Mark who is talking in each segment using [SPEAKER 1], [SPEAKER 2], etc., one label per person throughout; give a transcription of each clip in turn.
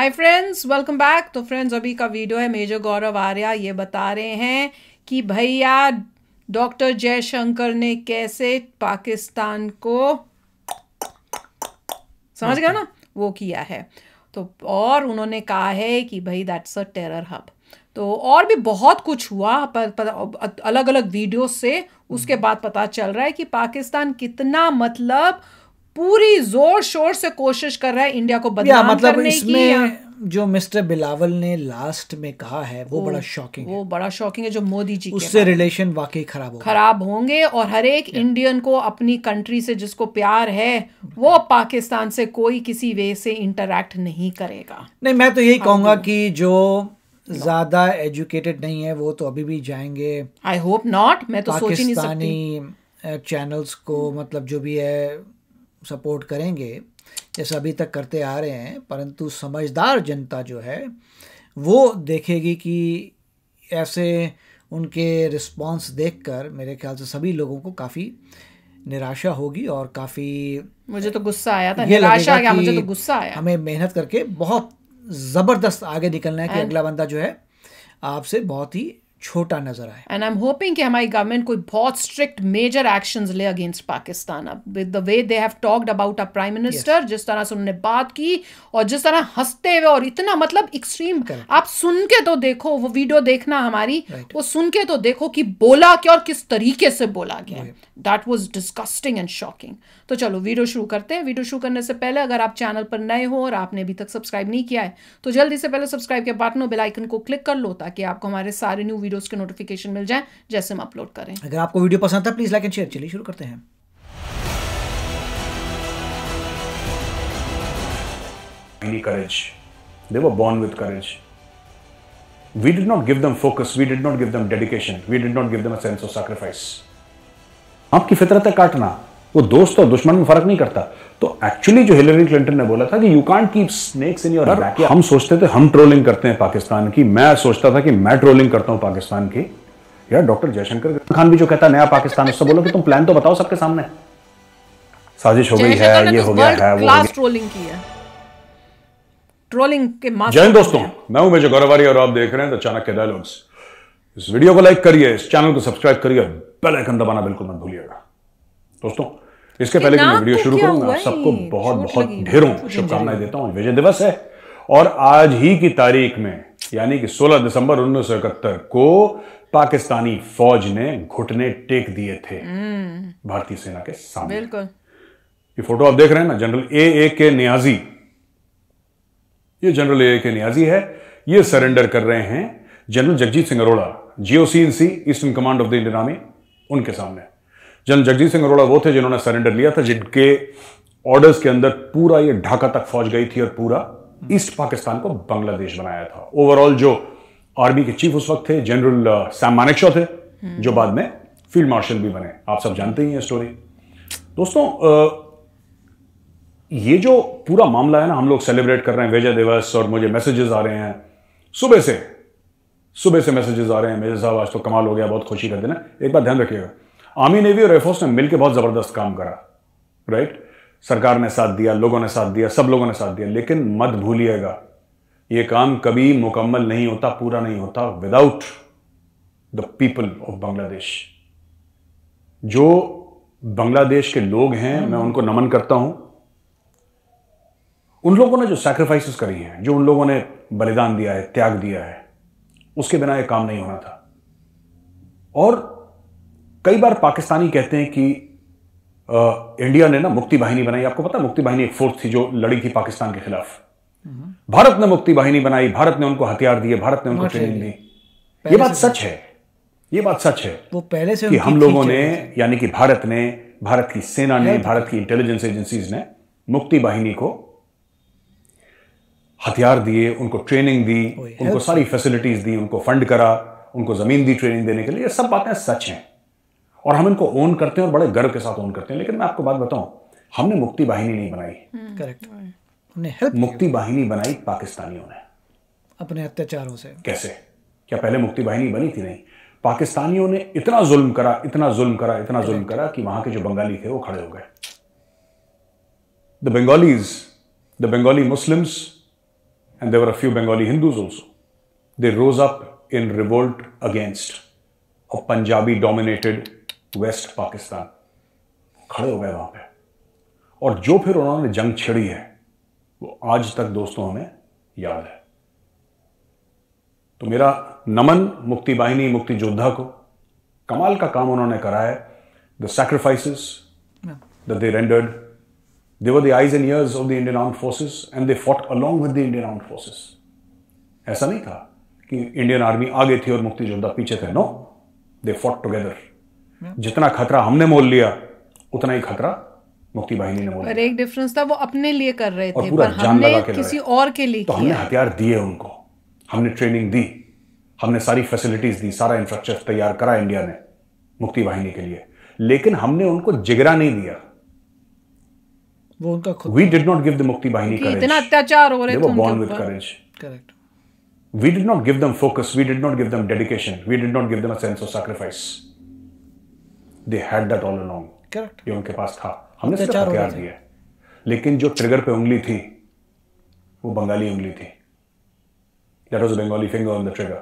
[SPEAKER 1] Hi friends, welcome back. तो friends, अभी का वीडियो है मेजर गौरव आर्या ये बता रहे हैं कि भैया डॉक्टर जयशंकर ने कैसे पाकिस्तान को समझ गया ना वो किया है। तो और उन्होंने कहा है कि भाई दैट्स अ टेरर हब। तो और भी बहुत कुछ हुआ पर अलग अलग वीडियो से उसके बाद पता चल रहा है कि पाकिस्तान कितना मतलब पूरी जोर शोर से कोशिश कर रहा है इंडिया को बदनाम
[SPEAKER 2] मतलब
[SPEAKER 1] करने
[SPEAKER 2] इसमें
[SPEAKER 1] की।
[SPEAKER 2] जो मिस्टर बिलावल ने लास्ट में कहा है वो बड़ा शॉकिंग है।
[SPEAKER 1] वो बड़ा शॉकिंग है जो मोदी जी
[SPEAKER 2] उससे रिलेशन वाकई
[SPEAKER 1] खराब होंगे और हर एक इंडियन को अपनी कंट्री से जिसको प्यार है वो पाकिस्तान से कोई किसी वे से इंटरैक्ट नहीं करेगा।
[SPEAKER 2] नहीं, मैं तो यही कहूंगा कि जो ज्यादा एजुकेटेड नहीं है वो तो अभी भी जाएंगे।
[SPEAKER 1] I hope not. मैं तो सोच ही नहीं सकती।
[SPEAKER 2] पाकिस्तानी चैनल्स को मतलब जो भी है सपोर्ट करेंगे जैसा अभी तक करते आ रहे हैं, परंतु समझदार जनता जो है वो देखेगी कि ऐसे उनके रिस्पांस देखकर मेरे ख्याल से सभी लोगों को काफ़ी निराशा होगी और काफ़ी
[SPEAKER 1] मुझे तो गुस्सा आया था। निराशा क्या, मुझे तो गुस्सा आया।
[SPEAKER 2] हमें मेहनत करके बहुत ज़बरदस्त आगे निकलना है कि अगला बंदा जो है आपसे बहुत ही छोटा नजर आए।
[SPEAKER 1] एंड आई एम होपिंग कि हमारी गवर्नमेंट कोई बहुत स्ट्रिक्ट मेजर एक्शंस ले अगेंस्ट पाकिस्तान। अब with the way they have talked about a prime minister, जिस तरह से उन्होंने बात की और जिस तरह हंसते हुए और इतना मतलब एक्सट्रीम। आप सुन के तो देखो, वो वीडियो देखना हमारी, वो सुन के तो देखो कि बोला क्या और किस तरीके से बोला गया। That was disgusting and shocking. तो चलो वीडियो शुरू करते हैं। वीडियो शुरू करने से पहले अगर आप चैनल पर नए हो और आपने अभी तक सब्सक्राइब नहीं किया है तो जल्दी से पहले सब्सक्राइब के बटन और बेल आइकन को क्लिक कर लो ताकि आपको हमारे सारे न्यू वीडियोस के नोटिफिकेशन मिल जाए जैसे हम अपलोड करें।
[SPEAKER 2] अगर आपको वीडियो पसंद था प्लीज लाइक एंड शेयर। चलिए शुरू करते हैं।
[SPEAKER 3] Courage. They were born with courage. We did not give them focus. We did not give them dedication. We did not give them a sense of sacrifice. आपकी फितरत है काटना, वो दोस्त और दुश्मन में फर्क नहीं करता। तो एक्चुअली जो हिलरी क्लिंटन ने बोला था कि you can't keep snakes in your back. हम सोचते थे हम ट्रोलिंग करते हैं पाकिस्तान की, मैं सोचता था कि मैं ट्रोलिंग करता हूं पाकिस्तान की। यार डॉक्टर जयशंकर खान भी जो कहता है नया पाकिस्तान, उससे बोलो कि तुम प्लान तो बताओ सबके सामने। साजिश हो गई है, ये हो गया है, वो
[SPEAKER 1] क्लास ट्रोलिंग की है। ट्रोलिंग के मास्टर।
[SPEAKER 3] जय हिंद दोस्तों, मैं हूं मेजर गौरव आर्या और आप देख रहे हैं द चाणक्य डायलॉग्स। इस वीडियो को लाइक करिए, इस चैनल को सब्सक्राइब करिए, बेल आइकन दबाना बिल्कुल मत भूलिएगा। दोस्तों इसके पहले कि मैं वीडियो शुरू करूं, मैं आप सबको बहुत बहुत ढेरों शुभकामनाएं देता हूं। विजय दिवस है और आज ही की तारीख में यानी कि 16 दिसंबर 1971 को पाकिस्तानी फौज ने घुटने टेक दिए थे भारतीय सेना के सामने।
[SPEAKER 1] बिल्कुल।
[SPEAKER 3] ये फोटो आप देख रहे हैं ना, जनरल ए के नियाजी, ये जनरल ए के नियाजी है। ये सरेंडर कर रहे हैं general Jagjit Singh Arora, GOC-in-C eastern command of the Indian army, उनके सामने। जनरल जगजीत सिंह अरोड़ा वो थे जिन्होंने सरेंडर लिया था, जिनके ऑर्डर्स के अंदर पूरा ये ढाका तक फौज गई थी और पूरा ईस्ट पाकिस्तान को बांग्लादेश बनाया था। ओवरऑल जो आर्मी के चीफ उस वक्त थे जनरल सैम मानेकशॉ थे, जो बाद में फील्ड मार्शल भी बने। आप सब जानते ही हैं स्टोरी। दोस्तों ये जो पूरा मामला है ना, हम लोग सेलिब्रेट कर रहे हैं विजय दिवस और मुझे मैसेजेस आ रहे हैं सुबह से मैसेजेस आ रहे हैं, मेजर साहब आज तो कमाल हो गया, बहुत खुशी कर देना। एक बात ध्यान रखिएगा, आर्मी, नेवी और एयरफोर्स ने मिलकर बहुत जबरदस्त काम करा, राइट। सरकार ने साथ दिया, लोगों ने साथ दिया, सब लोगों ने साथ दिया, लेकिन मत भूलिएगा यह काम कभी मुकम्मल नहीं होता, पूरा नहीं होता without the people of Bangladesh. जो बांग्लादेश के लोग हैं मैं उनको नमन करता हूं। उन लोगों ने जो सैक्रिफाइसेस करी हैं, जो उन लोगों ने बलिदान दिया है, त्याग दिया है, उसके बिना यह काम नहीं होना था। और कई बार पाकिस्तानी कहते हैं कि इंडिया ने ना मुक्ति वाहिनी बनाई। आपको पता है मुक्ति वाहिनी एक फोर्स थी जो लड़ी थी पाकिस्तान के खिलाफ। भारत ने मुक्ति वाहिनी बनाई, भारत ने उनको हथियार दिए, भारत ने उनको ट्रेनिंग दी। ये बात सच है, ये बात सच है।
[SPEAKER 2] वो पहले से
[SPEAKER 3] कि हम लोगों ने, यानी कि भारत ने, भारत की सेना ने, भारत की इंटेलिजेंस एजेंसीज ने मुक्ति वाहिनी को हथियार दिए, उनको ट्रेनिंग दी, उनको सारी फैसिलिटीज दी, उनको फंड करा, उनको जमीन दी ट्रेनिंग देने के लिए। ये सब बातें सच हैं और हम इनको ओन करते हैं और बड़े गर्व के साथ ओन करते हैं। लेकिन मैं आपको बात बताऊं, हमने मुक्ति वाहिनी नहीं बनाई।
[SPEAKER 2] करेक्ट। हमने हेल्प
[SPEAKER 3] मुक्ति वाहिनी बनाई पाकिस्तानियों ने
[SPEAKER 2] अपने अत्याचारों से।
[SPEAKER 3] कैसे? क्या पहले मुक्ति वाहिनी बनी थी? नहीं। पाकिस्तानियों ने इतना जुल्म करा, इतना जुल्म करा, इतना जुल्म करा कि वहां के जो बंगाली थे वो खड़े हो गए। The Bengali Muslims and there were a few Bengali Hindus also. They rose up in revolt against a Punjabi-dominated West Pakistan. खड़े हो गए वहां पे, और जो फिर उन्होंने जंग छिड़ी है वो आज तक दोस्तों हमें याद है। तो मेरा नमन मुक्ति बाहिनी, मुक्ति योद्धा को। कमाल का काम उन्होंने करा है। The sacrifices that they rendered, they were the eyes and years of the Indian armed forces and they fought along with the Indian armed forces. ऐसा नहीं था कि इंडियन आर्मी आगे थी और मुक्ति योद्धा पीछे थे। No, they fought together. जितना खतरा हमने मोल लिया उतना ही खतरा मुक्ति बाहिनी ने मोल लिया।
[SPEAKER 1] पर एक डिफरेंस था, वो अपने लिए कर रहे थे,
[SPEAKER 3] पूरा
[SPEAKER 1] पर
[SPEAKER 3] जान लगा
[SPEAKER 1] हमने
[SPEAKER 3] के
[SPEAKER 1] किसी
[SPEAKER 3] लड़े।
[SPEAKER 1] और के लिए
[SPEAKER 3] तो हमने
[SPEAKER 1] किया।
[SPEAKER 3] हथियार दिए उनको, हमने ट्रेनिंग दी, हमने सारी फैसिलिटीज दी, सारा इंफ्रास्ट्रक्चर तैयार करा इंडिया ने मुक्ति बाहिनी के लिए, लेकिन हमने उनको जिगरा नहीं दिया।
[SPEAKER 2] वो उनका खुद।
[SPEAKER 3] We did not give the Mukti Bahini
[SPEAKER 1] कि
[SPEAKER 3] courage.
[SPEAKER 1] इतना अत्याचार हो रहे
[SPEAKER 3] They
[SPEAKER 1] थे
[SPEAKER 3] were born
[SPEAKER 1] उनके
[SPEAKER 3] with
[SPEAKER 1] ऊपर।
[SPEAKER 3] courage.
[SPEAKER 2] Correct.
[SPEAKER 3] We did not give them focus. We did not give them dedication. We did not give them a sense of sacrifice. They had that all along.
[SPEAKER 2] Correct.
[SPEAKER 3] ये उनके पास था। हमने सिर्फ
[SPEAKER 2] अत्याचार हो
[SPEAKER 3] हथियार
[SPEAKER 2] रहे थे।
[SPEAKER 3] दिए, लेकिन जो ट्रिगर पे उंगली थी वो बंगाली उंगली थी। That was a Bengali finger on the trigger.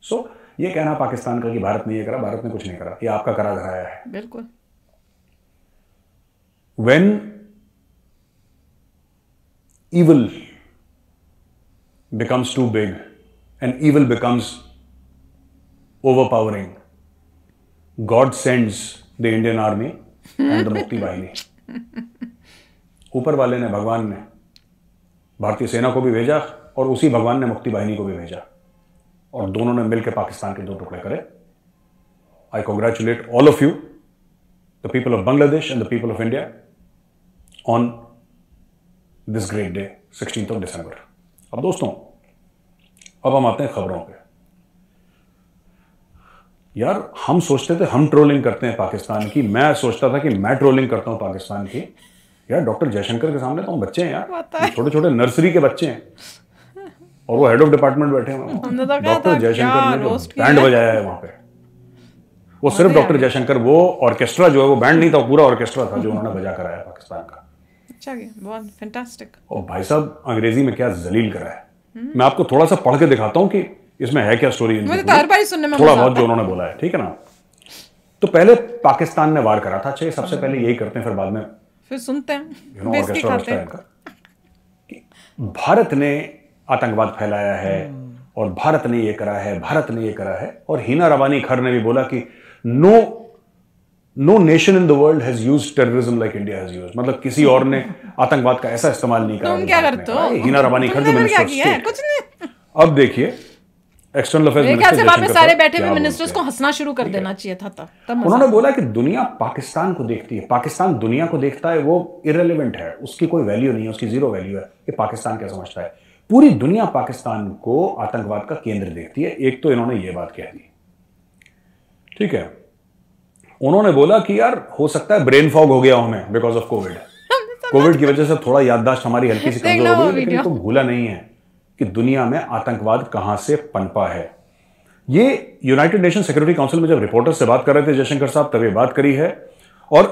[SPEAKER 3] So ये कहना पाकिस्तान का कि भारत ने ये करा, भारत ने कुछ नहीं करा, ये आपका करा धराया है।
[SPEAKER 1] बिल्कुल।
[SPEAKER 3] When evil becomes too big and evil becomes overpowering, God sends the Indian army and the Mukti Bahini. ऊपर वाले ने, भगवान ने भारतीय सेना को भी भेजा और उसी भगवान ने मुक्ति बाहिनी को भी भेजा, और दोनों ने मिलकर पाकिस्तान के दो टुकड़े करे। I congratulate all of you, the people of Bangladesh and the people of India, on this great day, 16th of December. अब दोस्तों, अब हम आते हैं खबरों पे। यार हम सोचते थे हम ट्रोलिंग करते हैं पाकिस्तान की, मैं सोचता था कि मैं ट्रोलिंग करता हूं पाकिस्तान की। यार डॉक्टर जयशंकर के सामने तो हम बच्चे हैं यार, छोटे छोटे नर्सरी के बच्चे हैं, और वो हेड ऑफ डिपार्टमेंट बैठे हुए हैं। डॉक्टर जयशंकर ने जो बैंड बजाया है वहां पे, वो सिर्फ डॉक्टर जयशंकर, वो ऑर्केस्ट्रा जो है वो बैंड नहीं था, वो पूरा ऑर्केस्ट्रा था जो उन्होंने बजा कराया पाकिस्तान का।
[SPEAKER 1] अच्छा गया, बहुत फैंटास्टिक।
[SPEAKER 3] और भाई साहब अंग्रेजी में क्या जलील करा है। मैं आपको थोड़ा सा पढ़ के दिखाता हूं कि इसमें है क्या स्टोरी।
[SPEAKER 1] मुझे तो हर बार सुनने में
[SPEAKER 3] थोड़ा
[SPEAKER 1] मजा
[SPEAKER 3] बहुत
[SPEAKER 1] आता
[SPEAKER 3] जो उन्होंने बोला है, ठीक है ना। तो पहले पाकिस्तान ने वार करा था। अच्छा, ये सबसे पहले यही करते हैं, फिर बाद में
[SPEAKER 1] फिर सुनते हैं, बेइज्जती
[SPEAKER 3] ऑर्केस्ट्रा
[SPEAKER 1] खाते
[SPEAKER 3] बजता है इनका कि भारत ने आतंकवाद फैलाया है और भारत ने ये करा है, भारत ने ये करा है। और हिना रवानी खर ने भी बोला कि no nation in the world has used terrorism like India has used. मतलब किसी और ने आतंकवाद का ऐसा इस्तेमाल नहीं करा।
[SPEAKER 1] तुम क्या करते हो?
[SPEAKER 3] हिना रवानी खर जो
[SPEAKER 1] तुमने क्या
[SPEAKER 3] मिनिस्टर
[SPEAKER 1] किया है?
[SPEAKER 3] स्टेट।
[SPEAKER 1] कुछ नहीं।
[SPEAKER 3] अब देखिए एक्सटर्नल अफेयर्स
[SPEAKER 1] मेरे ख्याल से वहां पे
[SPEAKER 3] मिनिस्टर
[SPEAKER 1] सारे
[SPEAKER 3] जयशंकर
[SPEAKER 1] बैठे हुए
[SPEAKER 3] क्या
[SPEAKER 1] मिनिस्टर्स
[SPEAKER 3] बोलते
[SPEAKER 1] को
[SPEAKER 3] हैं।
[SPEAKER 1] हंसना शुरू कर देना चाहिए था तब मजा
[SPEAKER 3] उन्होंने बोला कि दुनिया पाकिस्तान को देखती है, पाकिस्तान दुनिया को देखता है, वो इररिलेवेंट है, उसकी कोई वैल्यू नहीं है, उसकी जीरो वैल्यू है। ये पाकिस्तान क्या समझता है? पूरी दुनिया पाकिस्तान को आतंकवाद का केंद्र देखती है। एक तो इन्होंने ये बात कह दी, ठीक है। उन्होंने बोला कि यार हो सकता है ब्रेन फॉग हो गया हमें बिकॉज ऑफ कोविड। कोविड की वजह से थोड़ा याददाश्त हमारी हल्की सी कमजोर हो गई, लेकिन इनको भूला नहीं है कि दुनिया में आतंकवाद कहां से पनपा है। ये यूनाइटेड नेशन सिक्योरिटी काउंसिल में जब रिपोर्टर्स से बात कर रहे थे जयशंकर साहब, तब ये बात करी है। और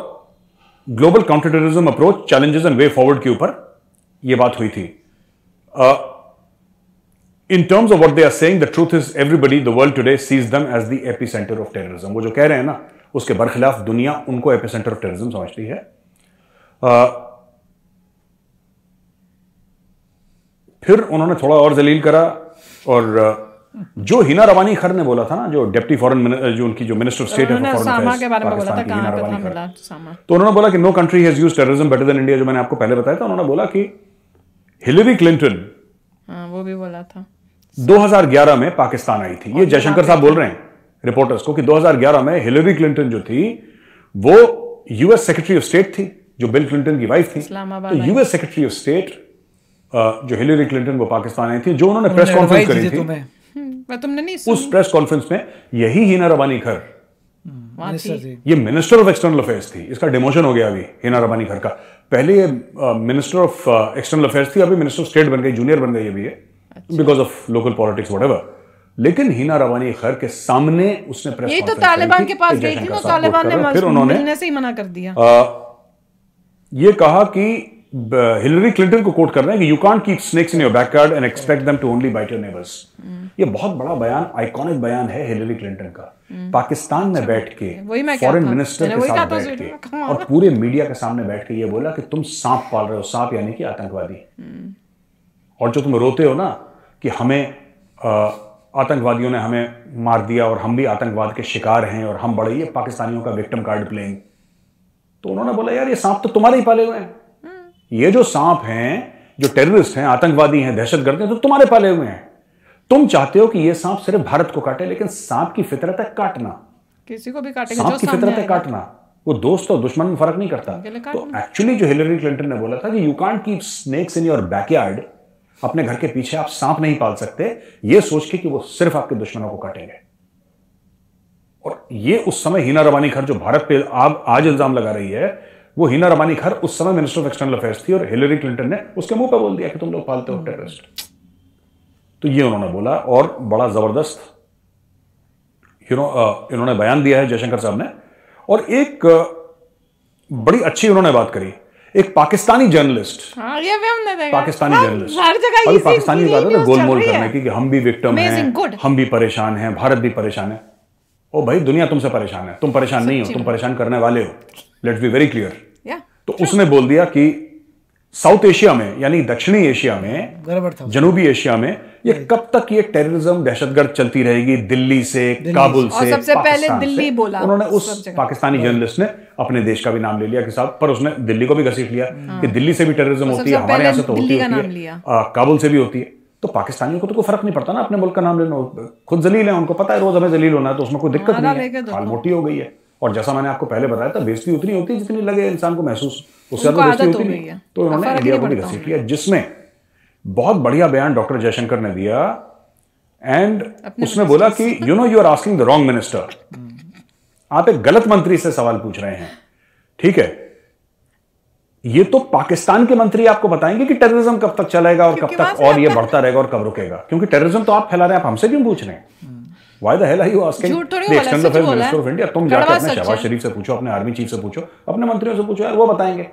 [SPEAKER 3] global counter terrorism approach, challenges and way forward के ऊपर ये बात हुई थी। In terms of what they are saying, the truth is everybody the world today sees them as the epicentre of terrorism. वो जो कह रहे हैं ना, उसके बरखिलाफ दुनिया उनको एपिसेंटर ऑफ टेररिज्म समझती है। फिर उन्होंने थोड़ा और जलील करा, और जो हिना रवानी खर ने बोला था ना, जो डेप्टी फॉरेन, जो उनकी जो मिनिस्टर ऑफ स्टेट है फॉर फॉरेन अफेयर्स
[SPEAKER 1] के बारे में बोला था,
[SPEAKER 3] पाकिस्तान की, हिना
[SPEAKER 1] कहां पे
[SPEAKER 3] रवानी
[SPEAKER 1] था
[SPEAKER 3] खर,
[SPEAKER 1] मिला सामा।
[SPEAKER 3] तो उन्होंने बोला कि no country has used terrorism better than India, जो मैंने आपको पहले बताया था। उन्होंने बोला कि हिलरी क्लिंटन,
[SPEAKER 1] हाँ वो भी बोला था,
[SPEAKER 3] 2011 में पाकिस्तान आई थी। ये जयशंकर साहब बोल रहे हैं रिपोर्टर्स को कि 2011 में हिलरी क्लिंटन जो थी वो यूएस सेक्रेटरी ऑफ स्टेट थी, जो बिल क्लिंटन की वाइफ थी।
[SPEAKER 1] इस्लामाबाद
[SPEAKER 3] तो यूएस सेक्रेटरी ऑफ स्टेट जो हिलरी क्लिंटन वो पाकिस्तान आई थी, जो उन्होंने प्रेस कॉन्फ्रेंस करी थी,
[SPEAKER 1] तुमने नहीं
[SPEAKER 3] उस प्रेस कॉन्फ्रेंस में यही हिना रवानी खर,
[SPEAKER 2] मिनिस्टर थी।
[SPEAKER 3] ये मिनिस्टर ऑफ एक्सटर्नल अफेयर्स थी। इसका डिमोशन हो गया अभी हिना रवानी खर का। पहले ये मिनिस्टर ऑफ एक्सटर्नल अफेयर्स थी, अभी मिनिस्टर ऑफ स्टेट बन गई, जूनियर बन गई अभी ये, because of local politics whatever. लेकिन हिना रवानी खर के सामने उसने प्रेस
[SPEAKER 1] यही तो
[SPEAKER 3] कॉन्फ्रेंस
[SPEAKER 1] तालिबान
[SPEAKER 3] करी
[SPEAKER 1] के पास
[SPEAKER 3] कि
[SPEAKER 1] गई थी
[SPEAKER 3] जयशंकर
[SPEAKER 1] ना,
[SPEAKER 3] साहब
[SPEAKER 1] तालिबान
[SPEAKER 3] वोट कर रहे हैं। फिर
[SPEAKER 1] ने
[SPEAKER 3] उन्होंने
[SPEAKER 1] मिलने से ही मना कर दिया।
[SPEAKER 3] ये कहा कि हिलरी क्लिंटन को कोट कर रहे हैं कि you can't keep snakes in your backyard and expect them to only bite your neighbours. ये बहुत बड़ा बयान, आइकॉनिक बयान है हिलरी क्लिंटन का। पाकिस्तान में बैठ के फॉरेन मिनिस्टर के साथ बैठ के और पूरे मीडिया के सामने बैठ के ये बोला कि तुम सांप पाल रहे हो, सांप यानी कि आतंकवादी। और जो तुम रोते हो ना कि हमें आतंकवादियों ने हमें मार दिया और हम भी आतंकवाद के शिकार हैं और हम बड़े, ये पाकिस्तानियों का विक्टिम कार्ड प्लेइंग। तो उन्होंने बोला यार ये सांप तो तुम्हारे ही पाले हुए हैं, ये जो सांप हैं, जो टेररिस्ट हैं, आतंकवादी हैं, दहशतगर्द हैं, तो तुम्हारे पाले हुए हैं। तुम चाहते हो कि ये सांप सिर्फ भारत को काटे, लेकिन सांप की फितरत है काटना,
[SPEAKER 1] किसी को भी काटेगा,
[SPEAKER 3] सांप की फितरत है काटना। वो दोस्त और दुश्मन में फर्क नहीं करता। तो एक्चुअली जो हिलरी क्लिंटन ने बोला था कि you can't keep snakes in your backyard, अपने घर के पीछे आप सांप नहीं पाल सकते, ये सोच के कि वो सिर्फ आपके दुश्मनों को काटेंगे। और ये उस समय हिना रबानी खर जो भारत पे आज इल्जाम लगा रही है, वो हिना रबानी खर उस समय मिनिस्टर ऑफ एक्सटर्नल अफेयर्स थी और हिलरी क्लिंटन ने उसके मुंह पे बोल दिया कि तुम लोग पालते हो टेररिस्ट। तो ये उन्होंने बोला और बड़ा जबरदस्त इन्होंने बयान दिया है जयशंकर साहब ने। और एक बड़ी अच्छी उन्होंने बात करी, एक पाकिस्तानी जर्नलिस्ट, पाकिस्तानी जर्नलिस्ट, अभी पाकिस्तानी बात है गोलमोल करने की कि हम भी विक्टिम हैं, हम भी परेशान हैं, भारत भी परेशान है। ओ भाई दुनिया तुमसे परेशान है, तुम परेशान नहीं हो, तुम परेशान करने वाले हो। Let's be very clear. तो उसने बोल दिया कि साउथ एशिया में यानी दक्षिणी एशिया में, जनूबी एशिया में ये कब तक ये टेररिज्म दहशतगर्द चलती रहेगी, दिल्ली से, काबुल से,
[SPEAKER 1] सबसे पहले दिल्ली बोला।
[SPEAKER 3] उन्होंने उस पाकिस्तानी जर्नलिस्ट ने अपने देश का भी नाम ले लिया कि साहब, पर उसने दिल्ली को भी घसीट लिया कि दिल्ली से भी टेररिज्म होती है, हमारे यहां से तो होती है, काबुल से भी होती है। तो पाकिस्तानियों को तो कोई फर्क नहीं पड़ता ना अपने मुल्क का नाम लेना, खुद जलील है, उनको पता है रोज हमें जलील होना है, तो उसमें कोई दिक्कत नहीं है, हाल मोटी हो गई है। और जैसा मैंने आपको पहले बताया था, बेइज्जती उतनी होती है जितनी लगे इंसान को महसूस, उससे ज्यादा बेइज्जती होती नहीं। तो उन्होंने इंडिया को भी घसीट लिया, जिसमें बहुत बढ़िया बयान डॉक्टर जयशंकर ने दिया। एंड उसने बोला कि you are asking the wrong minister, आप एक गलत मंत्री से सवाल पूछ रहे हैं। ठीक है, ये तो पाकिस्तान के मंत्री आपको बताएंगे कि टेररिज्म कब तक चलेगा और कब तक और ये बढ़ता रहेगा और कब रुकेगा, क्योंकि टेररिज्म तो आप फैला रहे हैं, आप हमसे क्यों पूछ रहे हैं? Why the hell are you asking the external affairs minister of India? तुम जाके अपने शहबाज शरीफ से पूछो, अपने आर्मी चीफ से पूछो, अपने मंत्रियों से पूछो यार, वो बताएंगे।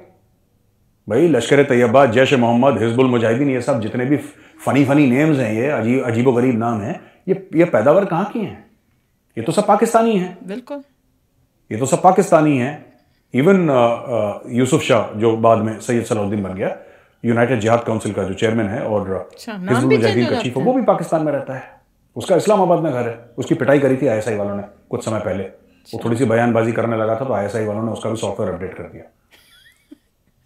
[SPEAKER 3] भाई लश्कर तैयबा, जैश ए मोहम्मद, हिजबुल मुजाहिदीन, ये सब जितने भी फनी नेम्स हैं, ये अजीबो गरीब नाम है, ये पैदावार कहाँ की हैं? ये तो सब पाकिस्तानी हैं। बिल्कुल, ये तो सब पाकिस्तानी हैं। इवन यूसुफ शाह जो बाद में सैयद सलाउद्दीन बन गया, यूनाइटेड जिहाद काउंसिल का जो चेयरमैन है और हिजबुल मुजाहिदीन का चीफ है, वो भी पाकिस्तान में रहता है। उसका इस्लामाबाद में घर है। उसकी पिटाई करी थी आईएसआई वालों ने कुछ समय पहले, वो थोड़ी सी बयानबाजी करने लगा था, तो आईएसआई वालों ने उसका भी सॉफ्टवेयर अपडेट कर दिया।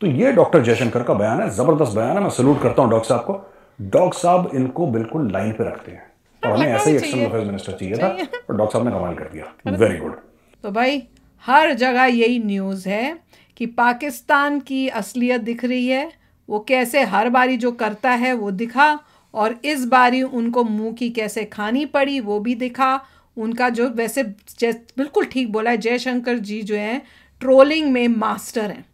[SPEAKER 3] तो ये डॉक्टर जयशंकर का बयान है, जबरदस्त बयान है। मैं सैल्यूट करता हूं डॉक्टर साहब को। डॉक्टर साहब इनको बिल्कुल लाइन पे रखते हैं और हमें ऐसा ही एक्सटर्नल अफेयर्स मिनिस्टर चाहिए था, और डॉक्टर साहब ने कमाल कर दिया। Very good.
[SPEAKER 1] तो भाई हर जगह यही न्यूज है कि पाकिस्तान की असलियत दिख रही है, वो कैसे हर बारी जो करता है वो दिखा, और इस बारी उनको मुंह की कैसे खानी पड़ी वो भी दिखा। उनका जो वैसे बिल्कुल ठीक बोला है जयशंकर जी, जो है ट्रोलिंग में मास्टर हैं।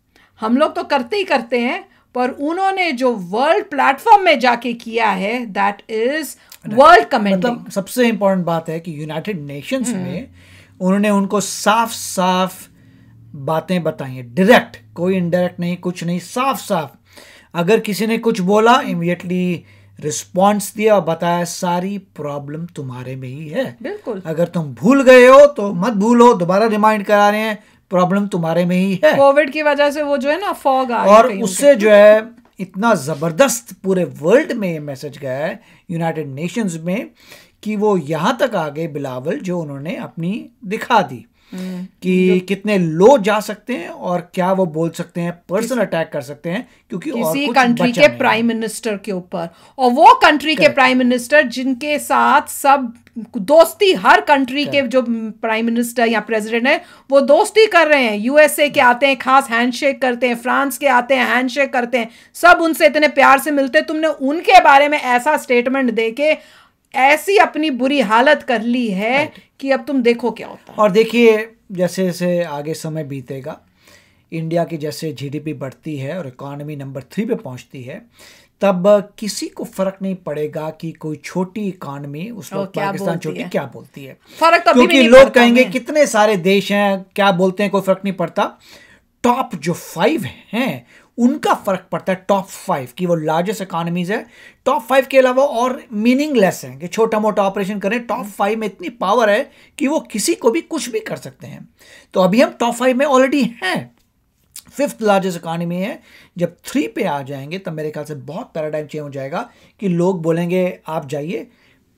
[SPEAKER 1] हम लोग तो करते ही करते हैं, पर उन्होंने जो वर्ल्ड प्लेटफॉर्म में जाके किया है, दैट इज वर्ल्ड कमेंटिंग।
[SPEAKER 2] मतलब सबसे इंपॉर्टेंट बात है कि यूनाइटेड नेशंस में उन्होंने उनको साफ साफ बातें बताई हैं, डायरेक्ट, कोई इनडायरेक्ट नहीं, कुछ नहीं, साफ साफ। अगर किसी ने कुछ बोला, इमीडिएटली रिस्पॉन्स दिया और बताया सारी प्रॉब्लम तुम्हारे में ही है।
[SPEAKER 1] बिल्कुल,
[SPEAKER 2] अगर तुम भूल गए हो तो मत भूलो, दोबारा रिमाइंड करा रहे हैं, प्रॉब्लम तुम्हारे में ही है।
[SPEAKER 1] कोविड की वजह से वो जो है ना फॉग आ
[SPEAKER 2] और उससे जो है इतना जबरदस्त पूरे वर्ल्ड में ये मैसेज गया है यूनाइटेड नेशंस में कि वो यहाँ तक आ गए बिलावल, जो उन्होंने अपनी दिखा दी कि कितने लो जा सकते हैं और क्या वो बोल सकते हैं, पर्सनल अटैक कर सकते हैं, क्योंकि
[SPEAKER 1] किसी कंट्री के प्राइम मिनिस्टर के ऊपर, और वो कंट्री के प्राइम मिनिस्टर जिनके साथ सब दोस्ती, हर कंट्री के जो प्राइम मिनिस्टर या प्रेसिडेंट है वो दोस्ती कर रहे हैं। यूएसए के आते हैं, खास हैंडशेक करते हैं, फ्रांस के आते हैं, हैंडशेक करते हैं, सब उनसे इतने प्यार से मिलते हैं। तुमने उनके बारे में ऐसा स्टेटमेंट देके ऐसी अपनी बुरी हालत कर ली है कि अब तुम देखो क्या होता है।
[SPEAKER 2] और देखिए जैसे जैसे आगे समय बीतेगा, इंडिया की जैसे जीडीपी बढ़ती है और इकॉनमी नंबर 3 पे पहुंचती है, तब किसी को फर्क नहीं पड़ेगा कि कोई छोटी इकॉनमी उस वक्त पाकिस्तान छोटी क्या बोलती है,
[SPEAKER 1] फर्क
[SPEAKER 2] क्योंकि लोग कहेंगे कितने सारे देश हैं क्या बोलते हैं, कोई फर्क नहीं पड़ता। टॉप जो 5 हैं उनका फर्क पड़ता है टॉप 5 की, वो लार्जेस्ट इकोनॉमीज है, टॉप 5 के अलावा और मीनिंगलेस है कि छोटा मोटा ऑपरेशन करें। टॉप 5 में इतनी पावर है कि वो किसी को भी कुछ भी कर सकते हैं। तो अभी हम टॉप 5 में ऑलरेडी हैं, 5th लार्जेस्ट इकोनॉमी है। जब 3 पे आ जाएंगे तब मेरे ख्याल से बहुत पैराडाइम चेंज हो जाएगा कि लोग बोलेंगे आप जाइए,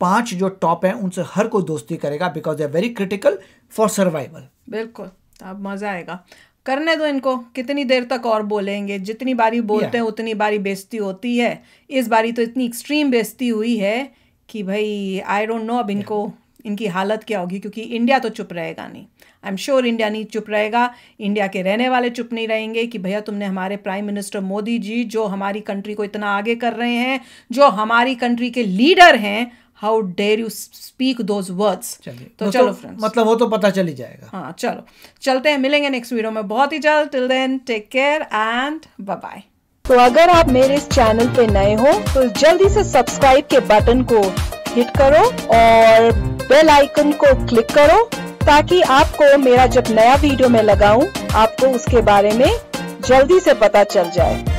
[SPEAKER 2] 5 जो टॉप हैं उनसे हर कोई दोस्ती करेगा, because they are very critical for survival.
[SPEAKER 1] बिल्कुल, अब मजा आएगा। करने दो इनको, कितनी देर तक और बोलेंगे? जितनी बारी बोलते हैं उतनी बारी बेइज्जती होती है। इस बारी तो इतनी एक्सट्रीम बेइज्जती हुई है कि भाई आई डोंट नो अब इनको इनकी हालत क्या होगी, क्योंकि इंडिया तो चुप रहेगा नहीं। आई एम श्योर इंडिया नहीं चुप रहेगा, इंडिया के रहने वाले चुप नहीं रहेंगे कि भैया तुमने हमारे प्राइम मिनिस्टर मोदी जी जो हमारी कंट्री को इतना आगे कर रहे हैं, जो हमारी कंट्री के लीडर हैं, how dare you speak those words. तो चलो फ्रेंड्स,
[SPEAKER 2] मतलब वो तो पता चल ही जाएगा।
[SPEAKER 1] हाँ चलो चलते हैं, मिलेंगे नेक्स्ट वीडियो में बहुत ही जल्द। Till then take care and bye bye.
[SPEAKER 4] तो अगर आप मेरे इस चैनल पे नए हो तो जल्दी से सब्सक्राइब के बटन को हिट करो और बेल आइकन को क्लिक करो, ताकि आपको मेरा जब नया वीडियो मैं लगाऊं आपको उसके बारे में जल्दी से पता चल जाए।